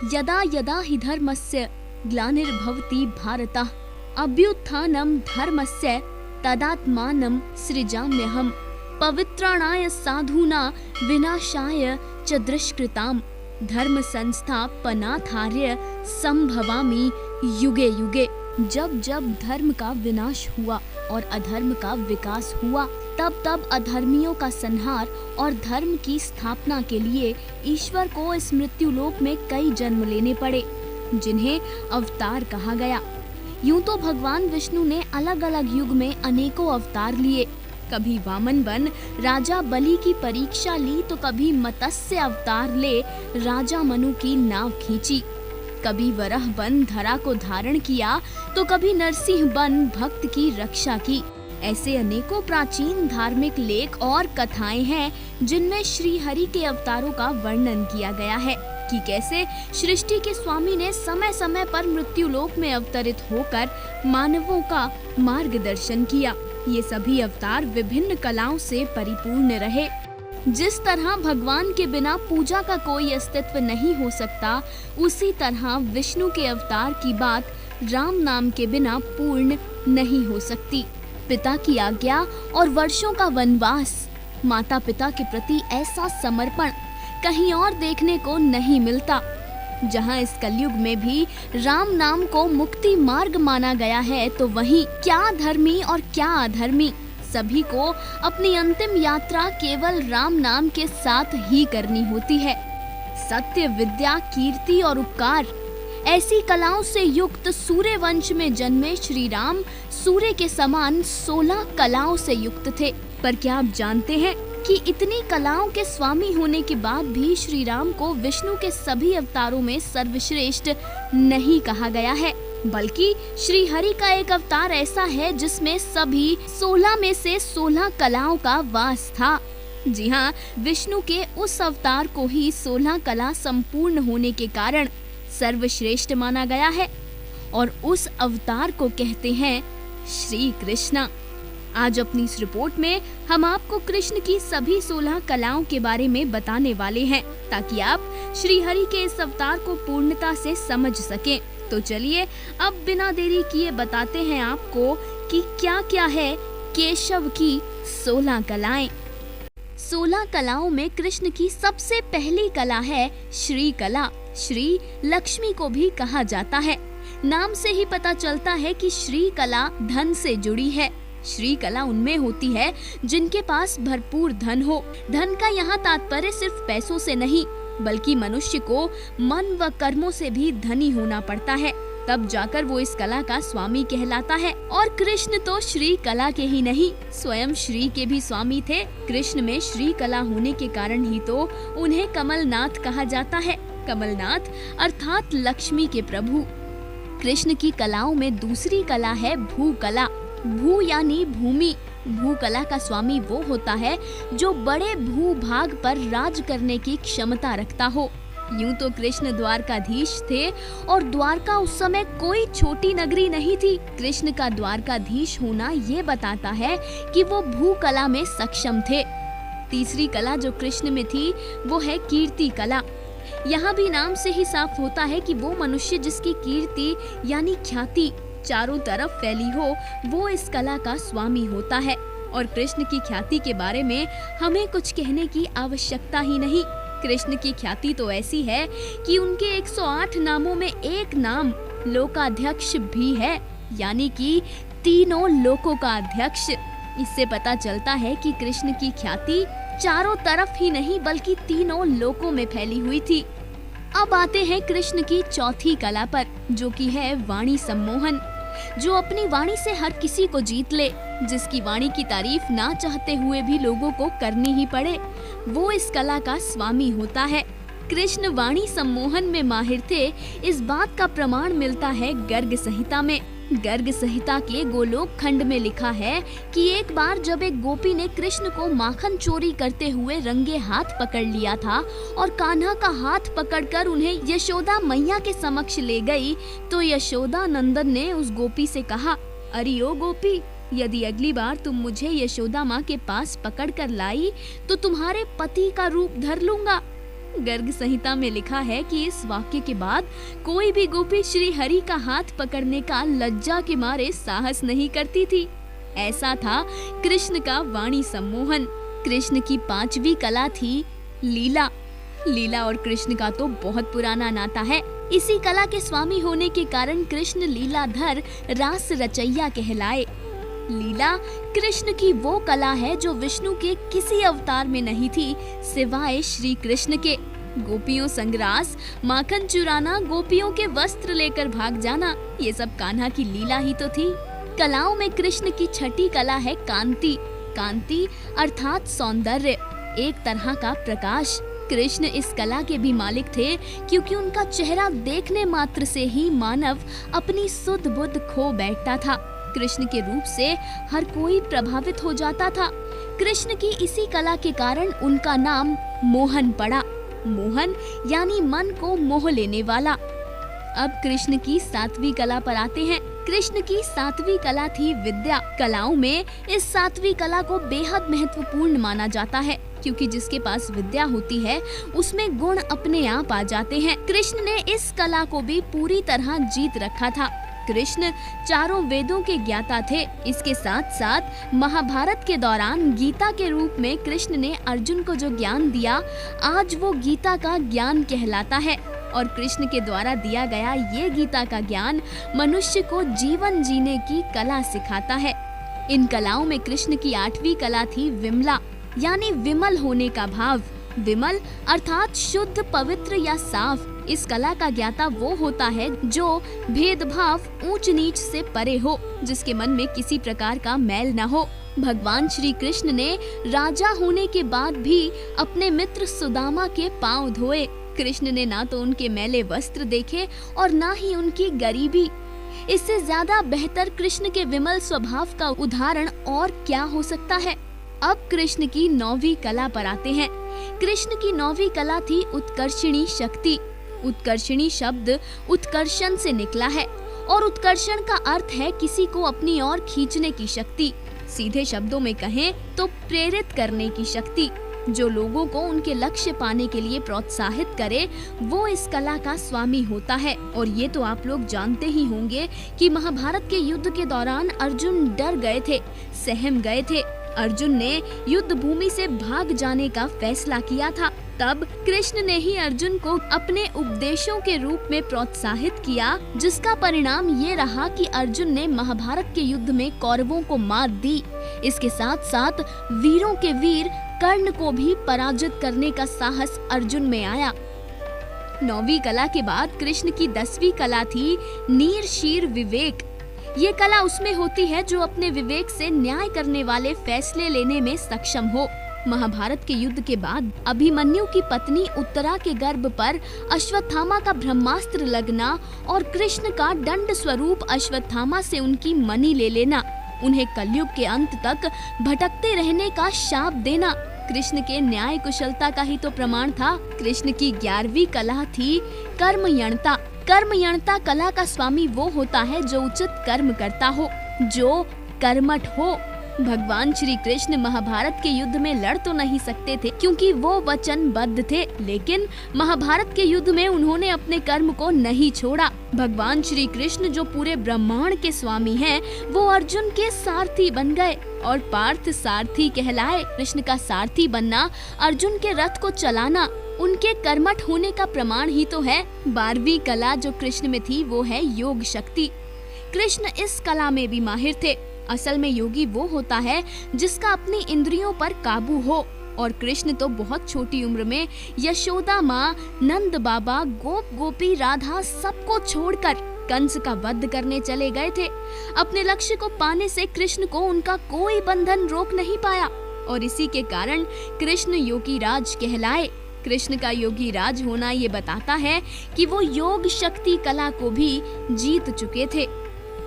यदा यदा हि धर्मस्य ग्लानिर्भवति भारतः अभ्युत्थानं धर्मस्य तदात्मानं सृजाम्यहम् पवित्राणाय साधूना विनाशाय च दुष्कृतां धर्म संस्थापनार्थाय संभवामि युगे युगे। जब जब धर्म का विनाश हुआ और अधर्म का विकास हुआ, तब तब अधर्मियों का संहार और धर्म की स्थापना के लिए ईश्वर को इस मृत्युलोक में कई जन्म लेने पड़े, जिन्हें अवतार कहा गया। यूं तो भगवान विष्णु ने अलग अलग युग में अनेकों अवतार लिए। कभी वामन बन राजा बलि की परीक्षा ली, तो कभी मत्स्य अवतार ले राजा मनु की नाव खींची, कभी वराह बन धरा को धारण किया, तो कभी नरसिंह बन भक्त की रक्षा की। ऐसे अनेकों प्राचीन धार्मिक लेख और कथाएं हैं जिनमें श्री हरि के अवतारों का वर्णन किया गया है कि कैसे सृष्टि के स्वामी ने समय समय पर मृत्युलोक में अवतरित होकर मानवों का मार्गदर्शन किया। ये सभी अवतार विभिन्न कलाओं से परिपूर्ण रहे। जिस तरह भगवान के बिना पूजा का कोई अस्तित्व नहीं हो सकता, उसी तरह विष्णु के अवतार की बात राम नाम के बिना पूर्ण नहीं हो सकती। पिता की आज्ञा और वर्षों का वनवास, माता पिता के प्रति ऐसा समर्पण कहीं और देखने को नहीं मिलता। जहाँ इस कलयुग में भी राम नाम को मुक्ति मार्ग माना गया है, तो वहीं क्या धर्मी और क्या अधर्मी, सभी को अपनी अंतिम यात्रा केवल राम नाम के साथ ही करनी होती है। सत्य, विद्या, कीर्ति और उपकार ऐसी कलाओं से युक्त सूर्य वंश में जन्मे श्री राम सूर्य के समान 16 कलाओं से युक्त थे। पर क्या आप जानते हैं कि इतनी कलाओं के स्वामी होने के बाद भी श्री राम को विष्णु के सभी अवतारों में सर्वश्रेष्ठ नहीं कहा गया है, बल्कि श्री हरि का एक अवतार ऐसा है जिसमें सभी 16 में से 16 कलाओं का वास था। जी हाँ, विष्णु के उस अवतार को ही 16 कला संपूर्ण होने के कारण सर्वश्रेष्ठ माना गया है और उस अवतार को कहते हैं श्री कृष्ण। आज अपनी इस रिपोर्ट में हम आपको कृष्ण की सभी 16 कलाओं के बारे में बताने वाले हैं, ताकि आप श्री हरि के इस अवतार को पूर्णता से समझ सकें। तो चलिए अब बिना देरी किए बताते हैं आपको कि क्या क्या है केशव की 16 कलाएं। 16 कलाओं में कृष्ण की सबसे पहली कला है श्री कला। श्री लक्ष्मी को भी कहा जाता है। नाम से ही पता चलता है कि श्री कला धन से जुड़ी है। श्री कला उनमें होती है जिनके पास भरपूर धन हो। धन का यहाँ तात्पर्य सिर्फ पैसों से नहीं, बल्कि मनुष्य को मन व कर्मों से भी धनी होना पड़ता है, तब जाकर वो इस कला का स्वामी कहलाता है। और कृष्ण तो श्री कला के ही नहीं, स्वयं श्री के भी स्वामी थे। कृष्ण में श्री कला होने के कारण ही तो उन्हें कमलनाथ कहा जाता है। कमलनाथ अर्थात लक्ष्मी के प्रभु। कृष्ण की कलाओं में दूसरी कला है भू कला। भू यानी भूमि। भू कला का स्वामी वो होता है जो बड़े भूभाग पर राज करने की क्षमता रखता हो। यूं तो कृष्ण द्वारकाधीश थे और द्वारका उस समय कोई छोटी नगरी नहीं थी। कृष्ण का द्वारकाधीश होना ये बताता है कि वो भू कला में सक्षम थे। तीसरी कला जो कृष्ण में थी वो है कीर्ति कला। यहाँ भी नाम से ही साफ होता है कि वो मनुष्य जिसकी कीर्ति यानी ख्याति चारों तरफ फैली हो, वो इस कला का स्वामी होता है। और कृष्ण की ख्याति के बारे में हमें कुछ कहने की आवश्यकता ही नहीं। कृष्ण की ख्याति तो ऐसी है कि उनके 108 नामों में एक नाम लोकाध्यक्ष भी है, यानी कि तीनों लोकों का अध्यक्ष। इससे पता चलता है कि कृष्ण की ख्याति चारों तरफ ही नहीं बल्कि तीनों लोकों में फैली हुई थी। अब आते हैं कृष्ण की चौथी कला पर, जो कि है वाणी सम्मोहन। जो अपनी वाणी से हर किसी को जीत ले, जिसकी वाणी की तारीफ ना चाहते हुए भी लोगों को करनी ही पड़े, वो इस कला का स्वामी होता है। कृष्ण वाणी सम्मोहन में माहिर थे, इस बात का प्रमाण मिलता है गर्ग संहिता में। गर्ग संहिता के गोलोक खंड में लिखा है कि एक बार जब एक गोपी ने कृष्ण को माखन चोरी करते हुए रंगे हाथ पकड़ लिया था और कान्हा का हाथ पकड़कर उन्हें यशोदा मैया के समक्ष ले गई, तो यशोदा नंदन ने उस गोपी से कहा, अरे ओ गोपी, यदि अगली बार तुम मुझे यशोदा माँ के पास पकड़ कर लाई तो तुम्हारे पति का रूप धर लूंगा। गर्ग संहिता में लिखा है कि इस वाक्य के बाद कोई भी गोपी श्री हरि का हाथ पकड़ने का लज्जा के मारे साहस नहीं करती थी। ऐसा था कृष्ण का वाणी सम्मोहन। कृष्ण की 5वीं कला थी लीला। लीला और कृष्ण का तो बहुत पुराना नाता है। इसी कला के स्वामी होने के कारण कृष्ण लीलाधर रास रचैया कहलाए। लीला कृष्ण की वो कला है जो विष्णु के किसी अवतार में नहीं थी सिवाय श्री कृष्ण के। गोपियों संग रास, माखन चुराना, गोपियों के वस्त्र लेकर भाग जाना, ये सब कान्हा की लीला ही तो थी। कलाओं में कृष्ण की छठी कला है कांति। कांति अर्थात सौंदर्य, एक तरह का प्रकाश। कृष्ण इस कला के भी मालिक थे क्योंकि उनका चेहरा देखने मात्र से ही मानव अपनी सुध बुध खो बैठता था। कृष्ण के रूप से हर कोई प्रभावित हो जाता था। कृष्ण की इसी कला के कारण उनका नाम मोहन पड़ा। मोहन यानी मन को मोह लेने वाला। अब कृष्ण की 7वीं कला पर आते हैं। कृष्ण की 7वीं कला थी विद्या। कलाओं में इस 7वीं कला को बेहद महत्वपूर्ण माना जाता है क्योंकि जिसके पास विद्या होती है उसमें गुण अपने आप आ जाते हैं। कृष्ण ने इस कला को भी पूरी तरह जीत रखा था। कृष्ण चारों वेदों के ज्ञाता थे। इसके साथ साथ महाभारत के दौरान गीता के रूप में कृष्ण ने अर्जुन को जो ज्ञान दिया, आज वो गीता का ज्ञान कहलाता है। और कृष्ण के द्वारा दिया गया ये गीता का ज्ञान मनुष्य को जीवन जीने की कला सिखाता है। इन कलाओं में कृष्ण की 8वीं कला थी विमला, यानी विमल होने का भाव। विमल अर्थात शुद्ध, पवित्र या साफ। इस कला का ज्ञाता वो होता है जो भेदभाव, ऊंच नीच से परे हो, जिसके मन में किसी प्रकार का मैल न हो। भगवान श्री कृष्ण ने राजा होने के बाद भी अपने मित्र सुदामा के पांव धोए। कृष्ण ने ना तो उनके मैले वस्त्र देखे और ना ही उनकी गरीबी। इससे ज्यादा बेहतर कृष्ण के विमल स्वभाव का उदाहरण और क्या हो सकता है। अब कृष्ण की 9वीं कला पर आते हैं। कृष्ण की 9वीं कला थी उत्कर्षणी शक्ति। उत्कर्षणी शब्द उत्कर्षण से निकला है और उत्कर्षण का अर्थ है किसी को अपनी ओर खींचने की शक्ति। सीधे शब्दों में कहें तो प्रेरित करने की शक्ति। जो लोगों को उनके लक्ष्य पाने के लिए प्रोत्साहित करे वो इस कला का स्वामी होता है। और ये तो आप लोग जानते ही होंगे कि महाभारत के युद्ध के दौरान अर्जुन डर गए थे, सहम गए थे। अर्जुन ने युद्ध भूमि से भाग जाने का फैसला किया था। तब कृष्ण ने ही अर्जुन को अपने उपदेशों के रूप में प्रोत्साहित किया, जिसका परिणाम ये रहा कि अर्जुन ने महाभारत के युद्ध में कौरवों को मात दी। इसके साथ साथ वीरों के वीर कर्ण को भी पराजित करने का साहस अर्जुन में आया। 9वीं कला के बाद कृष्ण की 10वीं कला थी नीर शीर विवेक। ये कला उसमें होती है जो अपने विवेक से न्याय करने वाले फैसले लेने में सक्षम हो। महाभारत के युद्ध के बाद अभिमन्यु की पत्नी उत्तरा के गर्भ पर अश्वत्थामा का ब्रह्मास्त्र लगना और कृष्ण का दंड स्वरूप अश्वत्थामा से उनकी मणि ले लेना, उन्हें कलयुग के अंत तक भटकते रहने का शाप देना कृष्ण के न्याय कुशलता का ही तो प्रमाण था। कृष्ण की 11वीं कला थी कर्मयणता। कर्मयणता कला का स्वामी वो होता है जो उचित कर्म करता हो, जो कर्मठ हो। भगवान श्री कृष्ण महाभारत के युद्ध में लड़ तो नहीं सकते थे क्योंकि वो वचनबद्ध थे, लेकिन महाभारत के युद्ध में उन्होंने अपने कर्म को नहीं छोड़ा। भगवान श्री कृष्ण जो पूरे ब्रह्मांड के स्वामी हैं, वो अर्जुन के सारथी बन गए और पार्थ सारथी कहलाए। कृष्ण का सारथी बनना, अर्जुन के रथ को चलाना उनके कर्मठ होने का प्रमाण ही तो है। 12वीं कला जो कृष्ण में थी वो है योग शक्ति। कृष्ण इस कला में भी माहिर थे। असल में योगी वो होता है जिसका अपनी इंद्रियों पर काबू हो, और कृष्ण तो बहुत छोटी उम्र में यशोदा माँ, नंद बाबा, गोप गोपी, राधा सबको छोड़कर कंस का वध करने चले गए थे। अपने लक्ष्य को पाने से कृष्ण को उनका कोई बंधन रोक नहीं पाया और इसी के कारण कृष्ण योगी राज कहलाए। कृष्ण का योगी राज होना ये बताता है कि वो योग शक्ति कला को भी जीत चुके थे।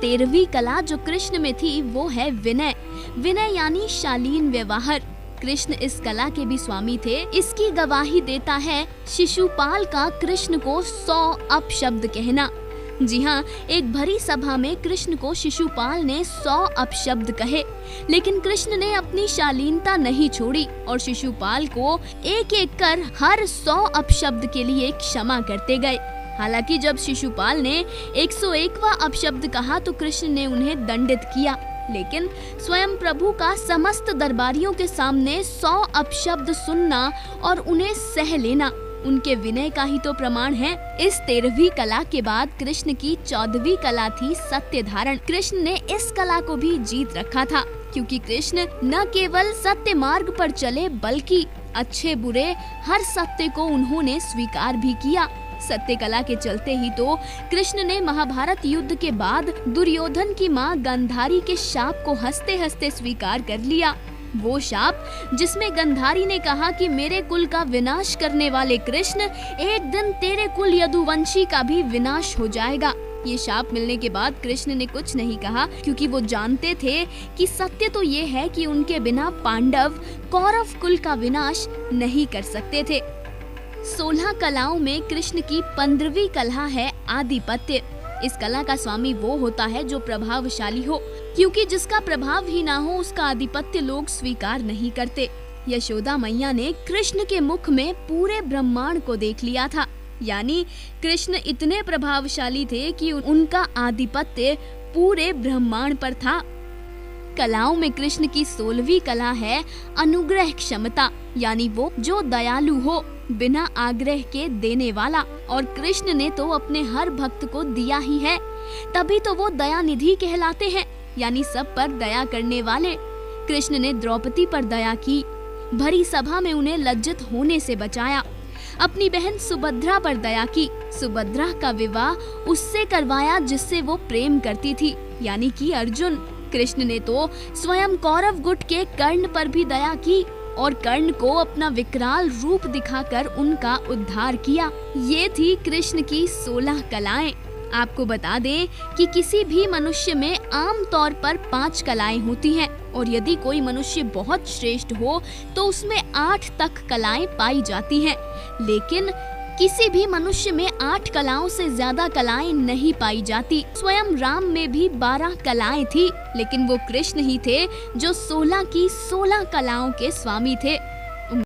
13वीं कला जो कृष्ण में थी वो है विनय। विनय यानी शालीन व्यवहार। कृष्ण इस कला के भी स्वामी थे। इसकी गवाही देता है शिशुपाल का कृष्ण को 100 अपशब्द कहना। जी हाँ, एक भरी सभा में कृष्ण को शिशुपाल ने 100 अपशब्द कहे, लेकिन कृष्ण ने अपनी शालीनता नहीं छोड़ी और शिशुपाल को एक एक कर हर 100 अपशब्द के लिए क्षमा करते गए। हालांकि जब शिशुपाल ने 101वां अपशब्द कहा तो कृष्ण ने उन्हें दंडित किया, लेकिन स्वयं प्रभु का समस्त दरबारियों के सामने 100 अपशब्द सुनना और उन्हें सह लेना उनके विनय का ही तो प्रमाण है। इस 13वीं कला के बाद कृष्ण की 14वीं कला थी सत्य धारण। कृष्ण ने इस कला को भी जीत रखा था, क्योंकि कृष्ण न केवल सत्य मार्ग पर चले बल्कि अच्छे बुरे हर सत्य को उन्होंने स्वीकार भी किया। सत्य कला के चलते ही तो कृष्ण ने महाभारत युद्ध के बाद दुर्योधन की मां गांधारी के शाप को हंसते हंसते स्वीकार कर लिया। वो शाप जिसमें गांधारी ने कहा कि मेरे कुल का विनाश करने वाले कृष्ण, एक दिन तेरे कुल यदुवंशी का भी विनाश हो जाएगा। ये शाप मिलने के बाद कृष्ण ने कुछ नहीं कहा, क्योंकि वो जानते थे कि सत्य तो ये है कि उनके बिना पांडव कौरव कुल का विनाश नहीं कर सकते थे। 16 कलाओं में कृष्ण की 15वीं कला है आधिपत्य। इस कला का स्वामी वो होता है जो प्रभावशाली हो, क्योंकि जिसका प्रभाव ही ना हो उसका आधिपत्य लोग स्वीकार नहीं करते। यशोदा मैया ने कृष्ण के मुख में पूरे ब्रह्मांड को देख लिया था, यानी कृष्ण इतने प्रभावशाली थे कि उनका आधिपत्य पूरे ब्रह्मांड पर था। कलाओं में कृष्ण की 16वीं कला है अनुग्रह क्षमता, यानी वो जो दयालु हो, बिना आग्रह के देने वाला। और कृष्ण ने तो अपने हर भक्त को दिया ही है, तभी तो वो दयानिधि कहलाते हैं, यानी सब पर दया करने वाले। कृष्ण ने द्रौपदी पर दया की, भरी सभा में उन्हें लज्जित होने से बचाया। अपनी बहन सुभद्रा पर दया की, सुभद्रा का विवाह उससे करवाया जिससे वो प्रेम करती थी, यानी कि अर्जुन। कृष्ण ने तो स्वयं कौरव गुट के कर्ण पर भी दया की और कर्ण को अपना विकराल रूप दिखाकर उनका उद्धार किया। ये थी कृष्ण की 16 कलाएं। आपको बता दें कि किसी भी मनुष्य में आम तौर पर 5 कलाएं होती हैं, और यदि कोई मनुष्य बहुत श्रेष्ठ हो तो उसमें 8 तक कलाएं पाई जाती हैं। लेकिन किसी भी मनुष्य में 8 कलाओं से ज्यादा कलाएं नहीं पाई जाती। स्वयं राम में भी 12 कलाएं थी, लेकिन वो कृष्ण ही थे जो 16 की 16 कलाओं के स्वामी थे।